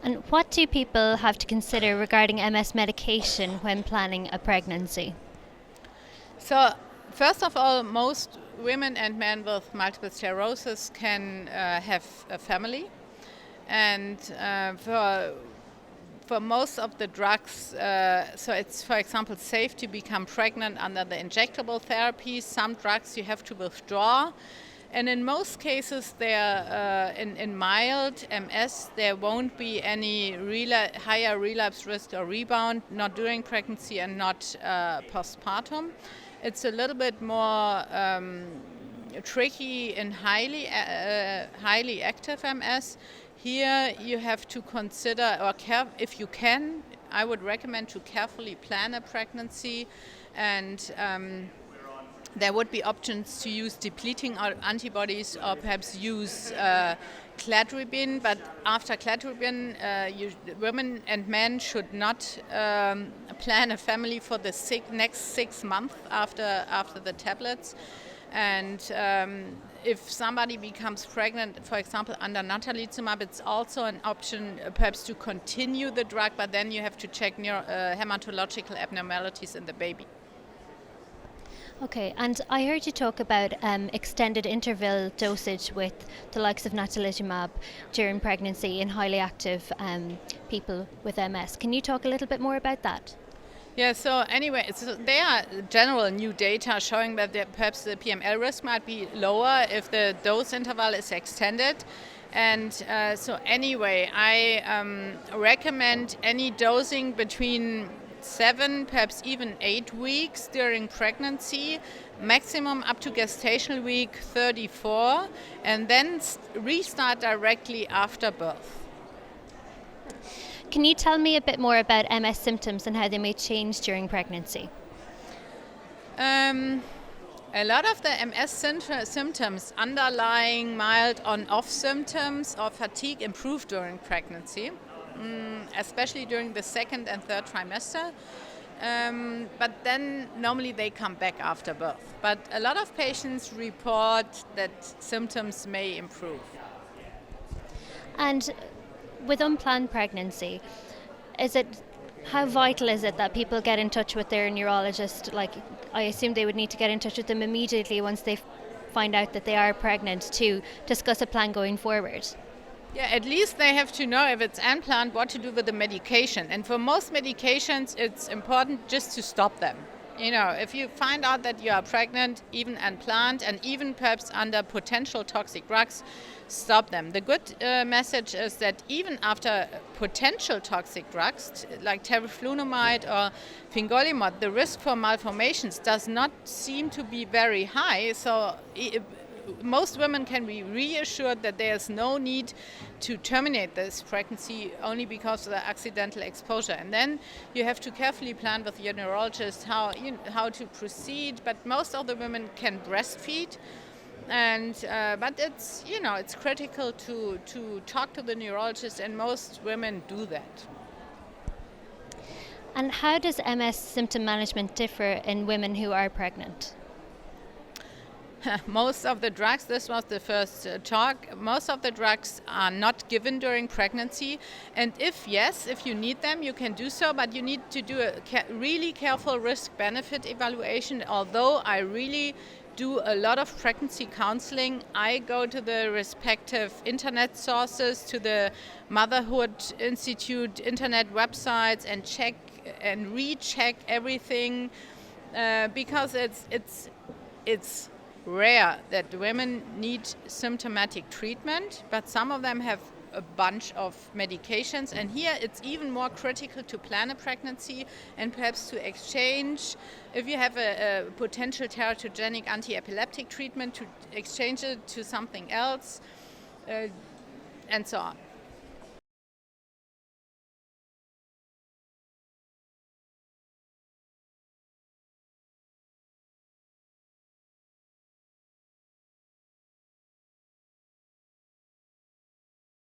And what do people have to consider regarding MS medication when planning a pregnancy? So, first of all, most women and men with multiple sclerosis can have a family, and for most of the drugs, so it's, for example, safe to become pregnant under the injectable therapies. Some drugs you have to withdraw. And in most cases, in mild MS, there won't be any higher relapse risk or rebound, not during pregnancy and not postpartum. It's a little bit more tricky in highly active MS. Here you have to consider, if you can, I would recommend to carefully plan a pregnancy, and there would be options to use depleting antibodies or perhaps use cladribine, but after cladribine, women and men should not plan a family for the next 6 months after the tablets. And if somebody becomes pregnant, for example, under natalizumab, it's also an option perhaps to continue the drug, but then you have to check hematological abnormalities in the baby. Okay, and I heard you talk about extended interval dosage with the likes of natalizumab during pregnancy in highly active people with MS. Can you talk a little bit more about that? Yeah, so anyway, there are general new data showing that perhaps the PML risk might be lower if the dose interval is extended. And so anyway, I recommend any dosing between 7, perhaps even 8 weeks during pregnancy, maximum up to gestational week 34, and then restart directly after birth. Can you tell me a bit more about MS symptoms and how they may change during pregnancy? A lot of the MS symptoms, underlying mild on-off symptoms or fatigue, improve during pregnancy, especially during the second and third trimester. But then normally they come back after birth. But a lot of patients report that symptoms may improve. And with unplanned pregnancy, how vital is it that people get in touch with their neurologist? Like, I assume they would need to get in touch with them immediately once they find out that they are pregnant to discuss a plan going forward. Yeah, at least they have to know if it's unplanned what to do with the medication. And for most medications, it's important just to stop them. You know, if you find out that you are pregnant, even unplanned, and even perhaps under potential toxic drugs, stop them. The good message is that even after potential toxic drugs, like teriflunomide or fingolimod, the risk for malformations does not seem to be very high. So most women can be reassured that there's no need to terminate this pregnancy only because of the accidental exposure. And then you have to carefully plan with your neurologist how to proceed. But most of the women can breastfeed, and but it's critical to talk to the neurologist, and most women do that. And how does MS symptom management differ in women who are pregnant? Most of the drugs, this was the first talk, most of the drugs are not given during pregnancy. And if you need them, you can do so, but you need to do a really careful risk-benefit evaluation. Although I really do a lot of pregnancy counseling, I go to the respective internet sources, to the Motherhood Institute internet websites, and check and recheck everything, because it's rare that women need symptomatic treatment, but some of them have a bunch of medications, and here it's even more critical to plan a pregnancy and perhaps to exchange, if you have a potential teratogenic anti-epileptic treatment, to exchange it to something else, and so on.